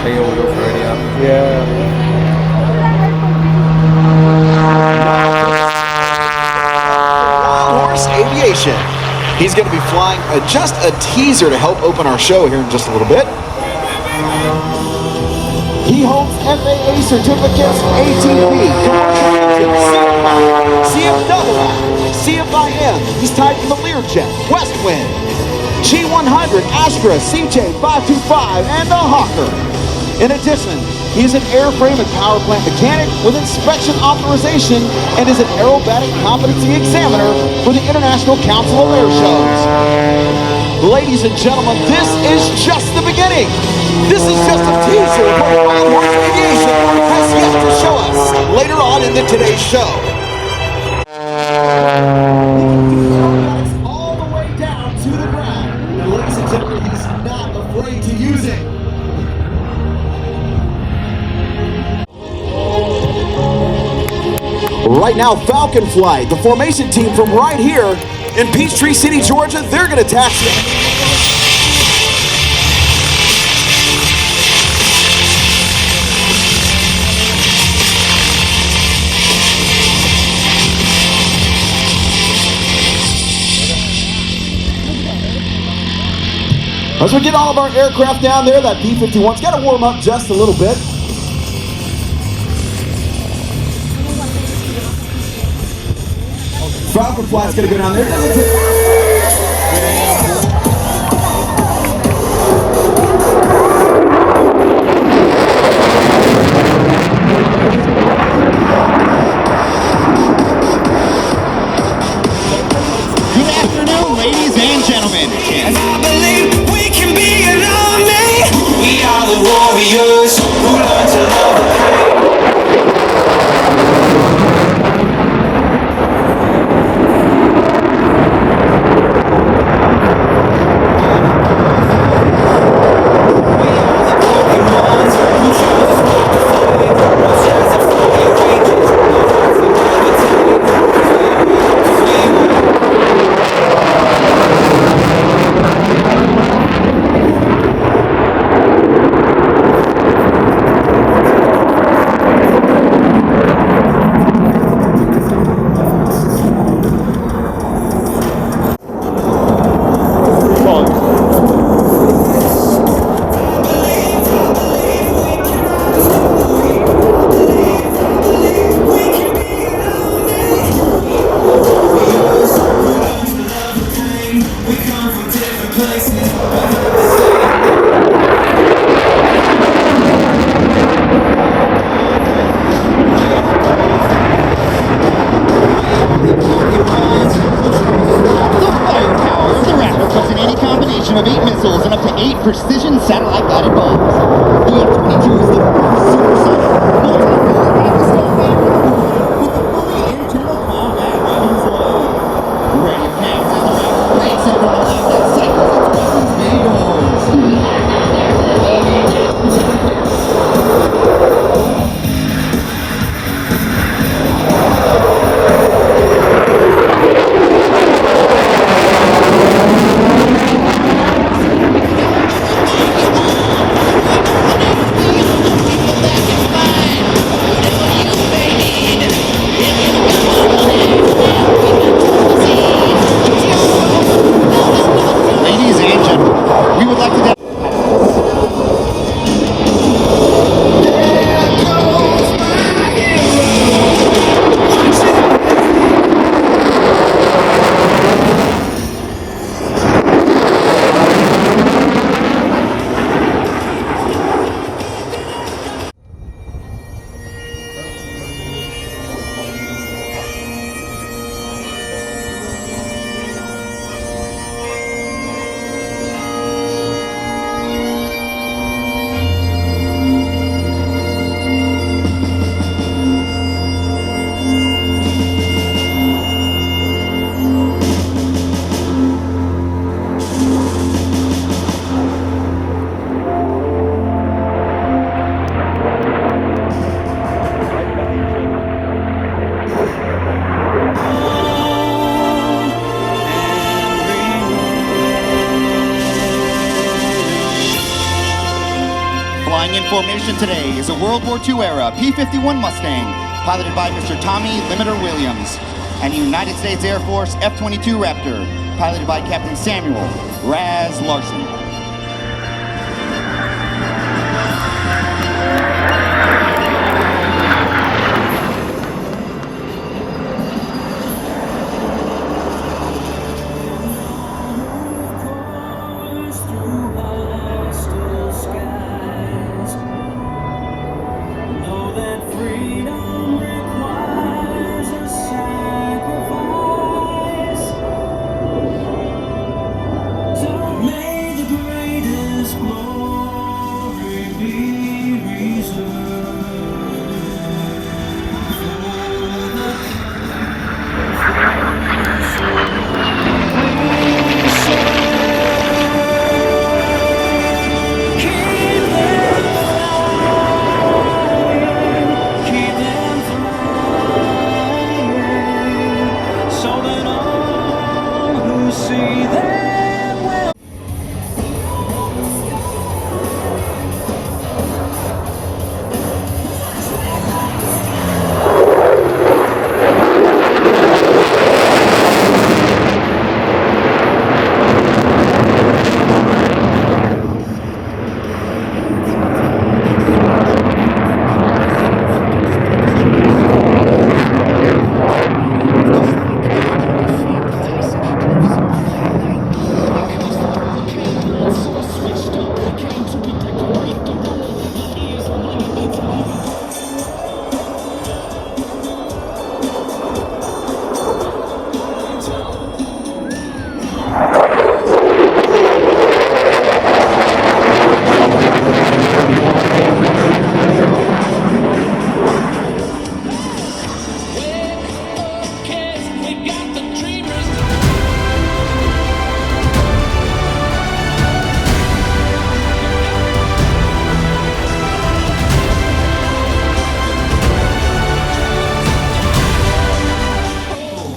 radio, we'll go for radio. Yeah. Horse Aviation. He's going to be flying just a teaser to help open our show here in just a little bit. He holds FAA certificates, ATP, CFAA, CFIM. He's tied to the Learjet, Westwind, G100, Astra, CJ525, and the Hawker. In addition, he's an airframe and power plant mechanic with inspection authorization and is an aerobatic competency examiner for the International Council of Air Shows. Ladies and gentlemen, this is just the beginning. This is just a teaser of what Wild Horse Aviation has yet to show us later on in today's show. All the way down to the ground. And ladies and gentlemen, he's not afraid to use it. Right now, Falcon Flight, the formation team from right here in Peachtree City, Georgia, they're going to taxi. As we get all of our aircraft down there, that P-51's got to warm up just a little bit. Falcon Flight's gonna go down there. Good afternoon, ladies and gentlemen. And I believe we can be an army. We are the warriors who learn to love the pain. Of 8 missiles and up to 8 precision satellite-guided bombs. The F-22 is the first supersonic multi-ability with the fully internal combat weapons load. Ready now to race it from the left that cycles its weapons Flying in formation today is a World War II era P-51 Mustang, piloted by Mr. Tommy Limiter Williams, and a United States Air Force F22 Raptor, piloted by Captain Samuel Raz Larson.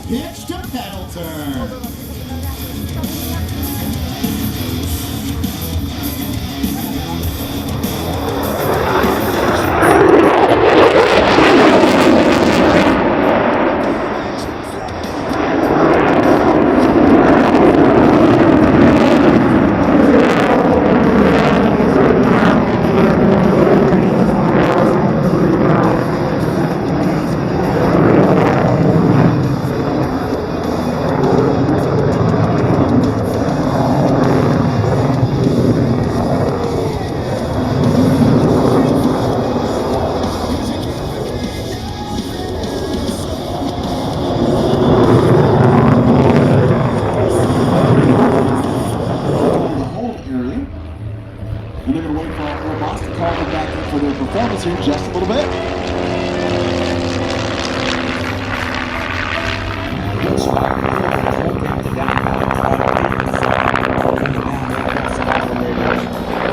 Pitch to pedal turn. And they're going to wait for our boss to call them back in for their performance here in just a little bit.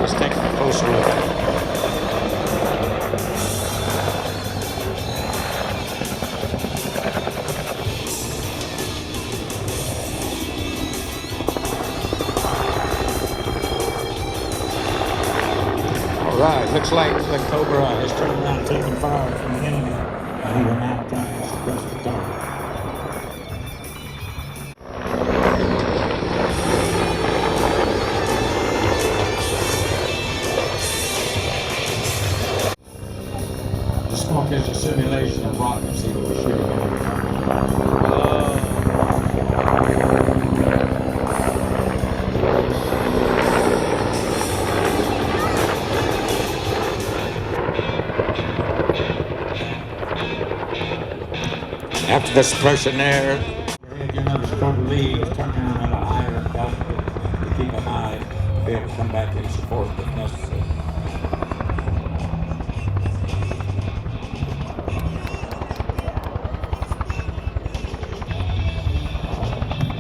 Let's take a closer look. Right, looks like the Cobra has turned around and taken fire from the enemy, and he will now try to suppress the target. The smoke is a simulation of rockets that were shooting. After the suppression there, you notice Cobra Lee is turning around at a higher altitude to keep an eye to be able to come back in support if necessary.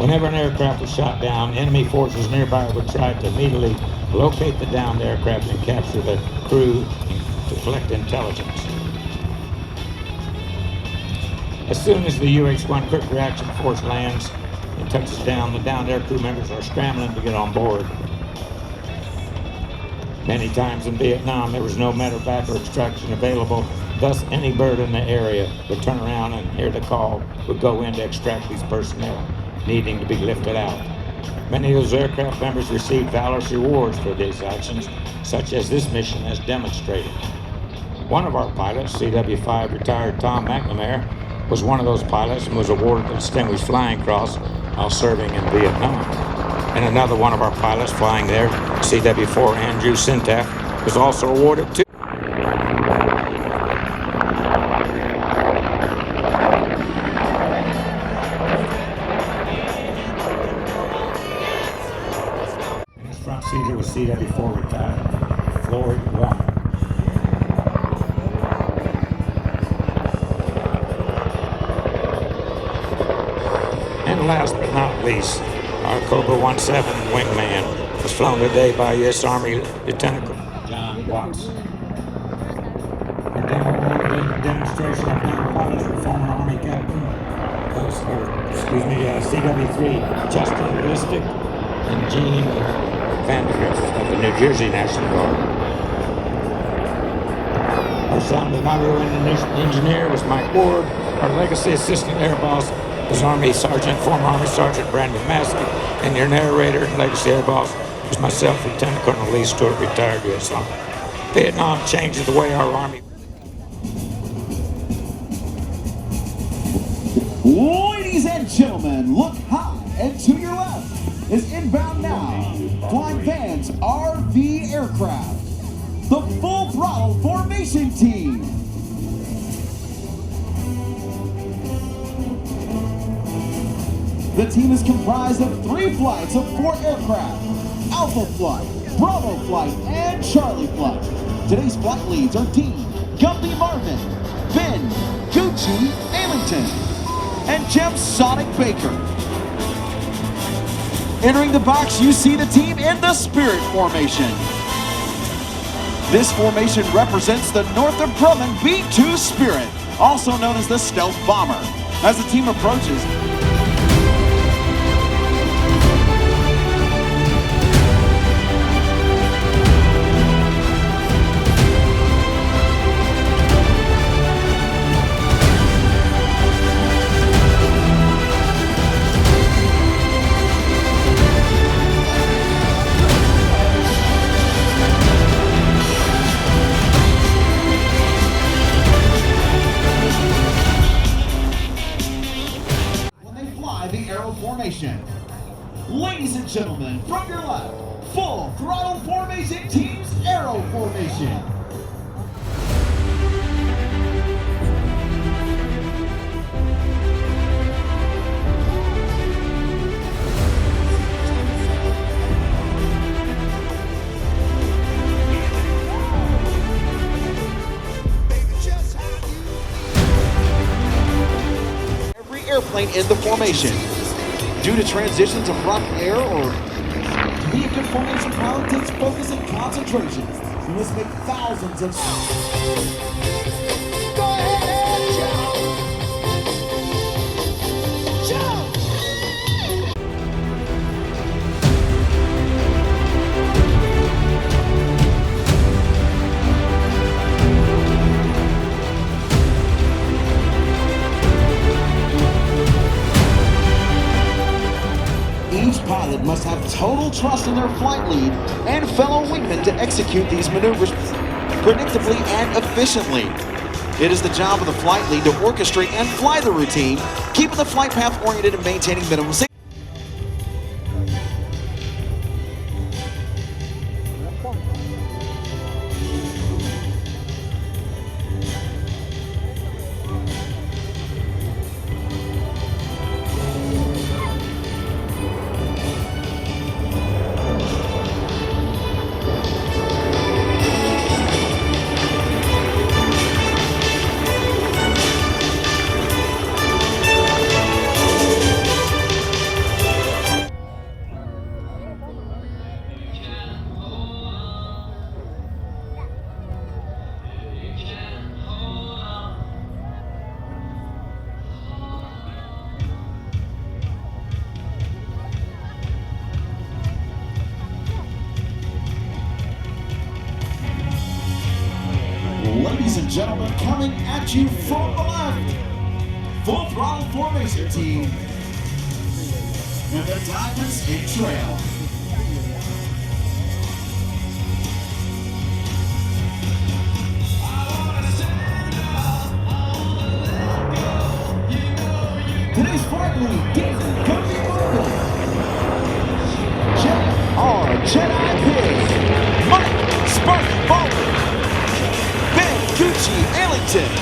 Whenever an aircraft was shot down, enemy forces nearby would try to immediately locate the downed aircraft and capture the crew to collect intelligence. As soon as the UH-1 Quick Reaction Force lands and touches down, the downed air crew members are scrambling to get on board. Many times in Vietnam, there was no medevac or extraction available. Thus, any bird in the area would turn around and hear the call, would go in to extract these personnel needing to be lifted out. Many of those aircraft members received valorous rewards for these actions, such as this mission has demonstrated. One of our pilots, CW5 retired Tom McNamara, was one of those pilots and was awarded the Distinguished Flying Cross while serving in Vietnam. And another one of our pilots flying there, CW4 Andrew Sintaf, was also awarded too. And his front seater was CW4 retired Floyd Warner. And last but not least, our Cobra 17 wingman was flown today by U.S. Army Lieutenant John Watts. Our demonstration of non-pilots with former Army Captain, CW3 Justin Ballistic and Gene Vandergrift of the New Jersey National Guard. Our sound and audio engineer was Mike Ward. Our legacy assistant air boss was Army Sergeant, former Army Sergeant Brandon Massey, and your narrator, legacy air boss, was myself, Lieutenant Colonel Lee Stewart, retired U.S. Army. Vietnam changed the way our Army. Ladies and gentlemen, look high and to your left is inbound now, Flying Van's RV aircraft, the full throttle formation team. The team is comprised of 3 flights of 4 aircraft, Alpha Flight, Bravo Flight, and Charlie Flight. Today's flight leads are Dean Gumpy Marvin, Ben Gucci Amington, and Jim Sonic Baker. Entering the box, you see the team in the Spirit formation. This formation represents the Northrop Grumman B-2 Spirit, also known as the Stealth Bomber. As the team approaches, formation. Ladies and gentlemen, from your left, full throttle formation team's aero formation. Every airplane in the formation. Due to transitions of rock air or to be a good formation pilot takes focus and concentration. You must make thousands of... Go ahead, Joe! Joe! Each pilot must have total trust in their flight lead and fellow wingmen to execute these maneuvers predictably and efficiently. It is the job of the flight lead to orchestrate and fly the routine, keeping the flight path oriented and maintaining minimum safety. gentlemen, coming at you from the left, full throttle formation team, and the Diamonds in Trail. Today's flight lead, David Cody Morgan, J.R. Jedi Pig, Mike Sparky Bowler, Ben Gucci Ellington,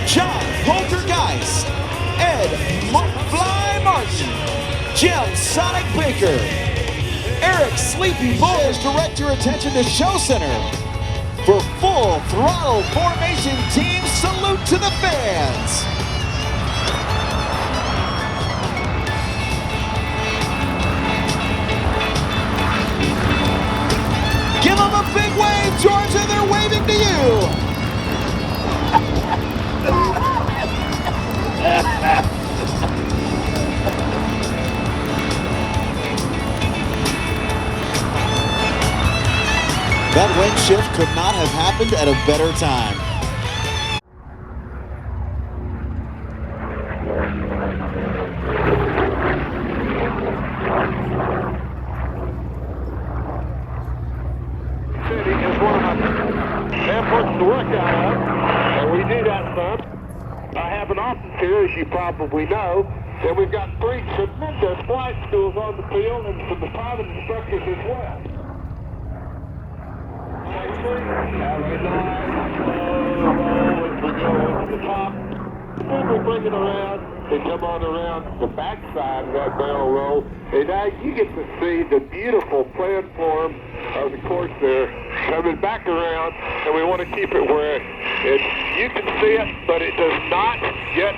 John Poltergeist, Ed Fly Martin, Jim Sonic Baker, Eric Sleepy Boys. Direct your attention to Show Center for full throttle formation team. Salute to the fans. Give them a big wave, Georgia. They're waving to you. That wind shift could not have happened at a better time. City is one of my airports to work out of, and we do that some. I have an office here, as you probably know, and we've got 3 tremendous flight schools on the field and some private instructors as well. As we go over the top, then we bring it around and come on around the backside of that barrel roll, and now you get to see the beautiful platform of the course there coming back around, and we want to keep it where you can see it, but it does not get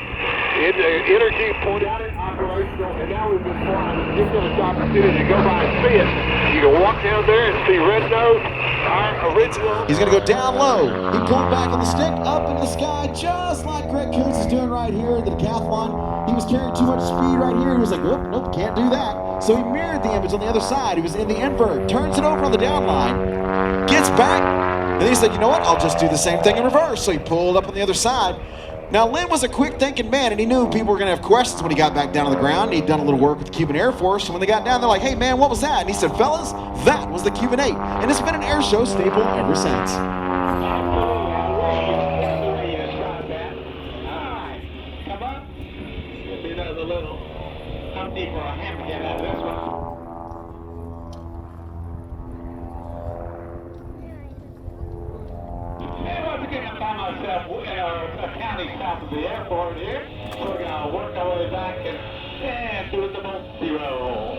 in the energy point out it operational, and now we've been flying. Give them this opportunity to go by and see it. You can walk down there and see Red Nose, our original. He's going to go down low. He pulled back on the stick, up in the sky, just like Greg Coots is doing right here in the decathlon. He was carrying too much speed right here. He was like, nope, can't do that. So he mirrored the image on the other side. He was in the invert, turns it over on the down line, gets back, and then he said, you know what, I'll just do the same thing in reverse. So he pulled up on the other side. Now, Lynn was a quick-thinking man, and he knew people were going to have questions when he got back down on the ground. He'd done a little work with the Cuban Air Force, and when they got down, they're like, hey, man, what was that? And he said, fellas, that was the Cuban 8, and it's been an air show staple ever since. A county south of the airport here. We're going to work our way back and do it the multi-zero roll.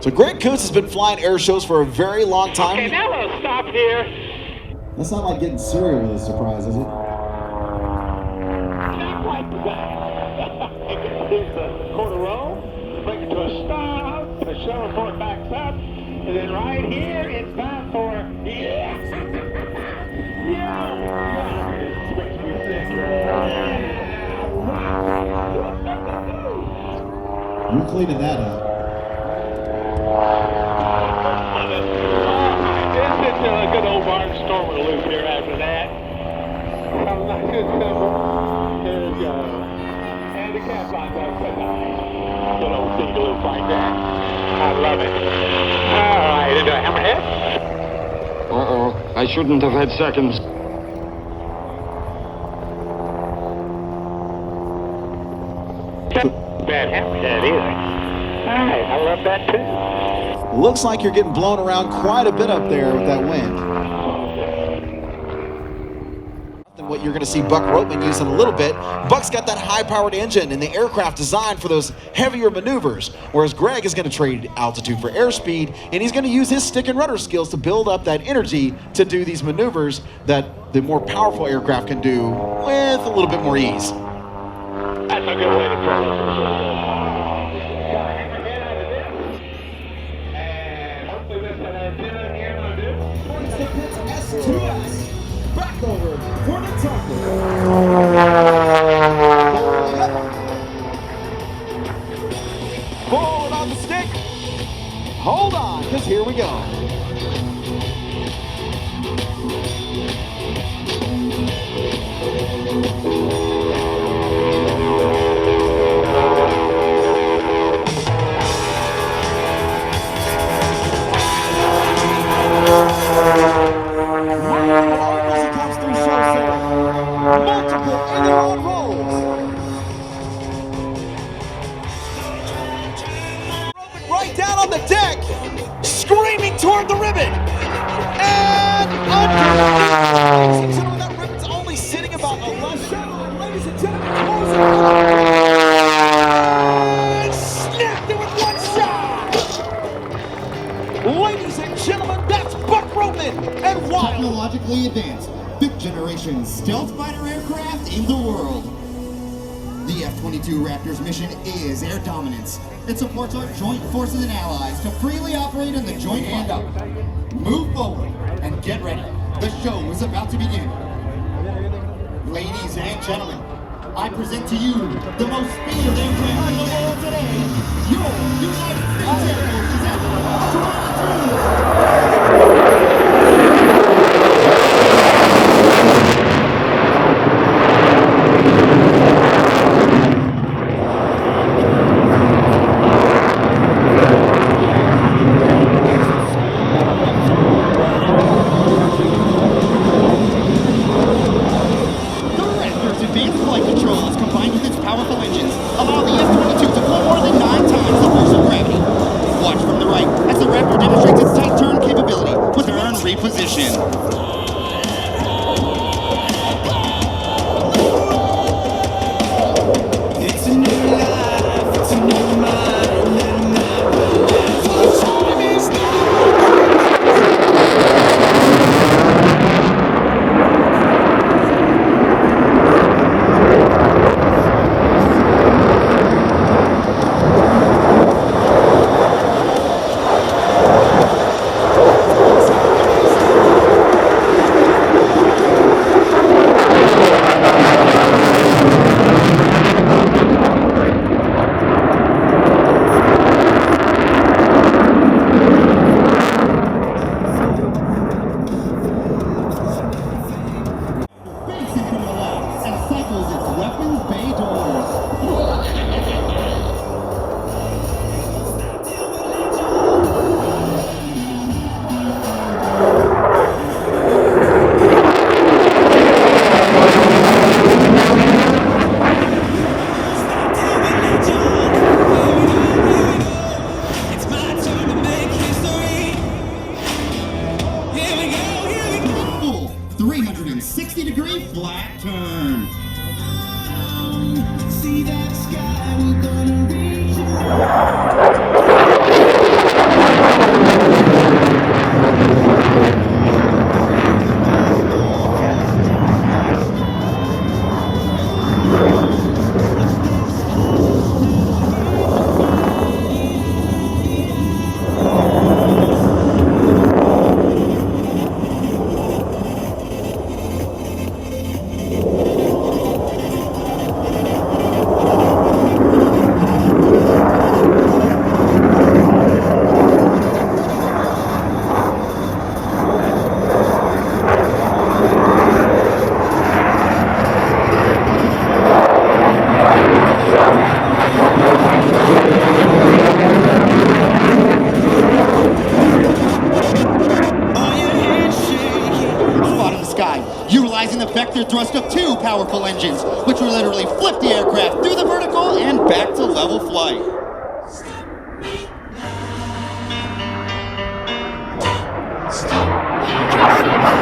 So Greg Coots has been flying air shows for a very long time. Okay, now we'll stop here. That's not like getting cereal with a surprise, is it? Not quite that. Here's the quarter roll. Bring it to a stop. The show report backs up. And then right here, it's time for You cleaning that up. It's a good old barnstormer loop here after that. Nice and simple. There we go. And the cap lines up so nice. Good old single loop like that. I love it. All right, into a hammerhead. Uh-oh, I shouldn't have had seconds. Bad hammerhead either. All right, I love that too. Looks like you're getting blown around quite a bit up there with that wind. What you're going to see Buck Ropeman use in a little bit. Buck's got that high-powered engine and the aircraft designed for those heavier maneuvers, whereas Greg is going to trade altitude for airspeed, and he's going to use his stick and rudder skills to build up that energy to do these maneuvers that the more powerful aircraft can do with a little bit more ease. That's a good way to put it. And hopefully this antenna here will do. It's the Pitts S2S. Back over for the target. and now it rolls. Right down on the deck, screaming toward the ribbon. And underneath. Ladies and gentlemen, that ribbon's only sitting about 11. Ladies and gentlemen, closing and snapped it with one shot. Ladies and gentlemen, that's Buck Roman and Wild. Technologically advanced, fifth generation stealth fighter aircraft in the world. The F22 Raptor's mission is air dominance. It supports our joint forces and allies to freely operate in the joint hand-up. Move forward and get ready. The show is about to begin. Ladies and gentlemen, I present to you the most feared aircraft in the world today. Your United States Air Force is reposition. It's a new life, it's a new mind, and never time is now. It's my turn to make history. Here we go, here we go. Full 360-degree flat turn. See that sky, we're gonna reach it. Utilizing the vector thrust of two powerful engines, which will literally flip the aircraft through the vertical and back to level flight. Stop.